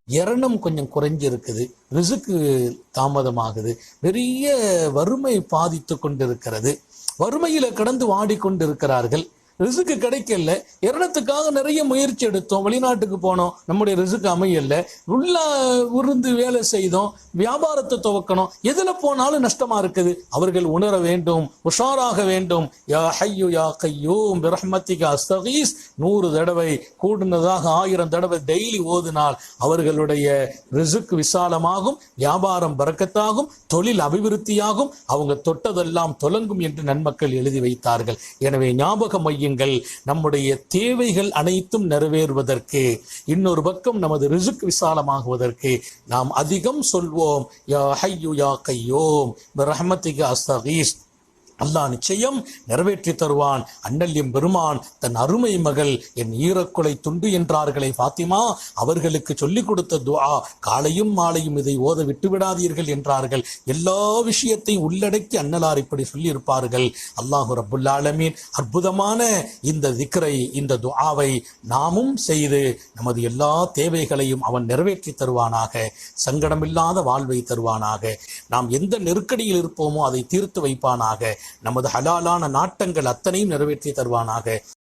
எரணம் கொஞ்சம் குறைஞ்சிருக்குது, ரிசுக்கு தாமதமாகுது, பெரிய வறுமை பாதித்து கொண்டிருக்கிறது, வறுமையில கடந்து வாடிக்கொண்டிருக்கிறார்கள், ரிசுக்கு கிடைக்கல, இரணத்துக்காக நிறைய முயற்சி எடுத்தோம், வெளிநாட்டுக்கு போனோம், நம்முடைய ரிசுக்கு அமையல, உள்ள உருந்து வேலை செய்தோம், வியாபாரத்தை துவக்கணும், எதுல போனாலும் நஷ்டமா இருக்குது. அவர்கள் உணர வேண்டும், உஷாராக வேண்டும். யா ஹய்யு யா கய்யூம் பிரஹ்மத்திக அஸ்தகீஸ் 100 தடவை கூடுனதாக 1000 தடவை டெய்லி ஓதினால் அவர்களுடைய ரிசுக்கு விசாலமாகும், வியாபாரம் பரக்கத்தாகும், தொழில் அபிவிருத்தியாகும், அவங்க தொட்டதெல்லாம் தொலங்கும் என்று நன்மக்கள் எழுதி வைத்தார்கள். எனவே ஞாபகம் வையுங்கள், நம்முடைய தேவைகள் அனைத்தும் நிறைவேறுவதற்கு, இன்னொரு பக்கம் நமது ரிசுக் விசாலமாகுவதற்கு நாம் அதிகம் சொல்வோம், யா ஹய்யு யா கய்யூம் பிரஹ்மத்திக அஸ்தகீஸ். அல்லாஹ் நிச்சயம் நிறைவேற்றி தருவான். அண்ணல் பெருமான் தன் அருமை மகள் என் ஈரக்குலை துண்டு என்றார்களே ஃபாத்திமா, அவர்களுக்கு சொல்லிக் கொடுத்த துஆ, காலையும் மாலையும் இதை ஓத விட்டு விடாதீர்கள் என்றார்கள். எல்லா விஷயத்தையும் உள்ளடக்கி அன்னலார் இப்படி சொல்லி இருப்பார்கள். அல்லாஹு ரப்புல் ஆலமீன் அற்புதமான இந்த திக்ரை, இந்த துஆவை நாமும் செய்து நமது எல்லா தேவைகளையும் அவன் நிறைவேற்றி தருவானாக, சங்கடமில்லாத வாழ்வை தருவானாக, நாம் எந்த நெருக்கடியில் இருப்போமோ அதை தீர்த்து வைப்பானாக, நமது ஹலாலான நாட்டங்கள் அத்தனையும் நிறைவேற்றி தருவானாக.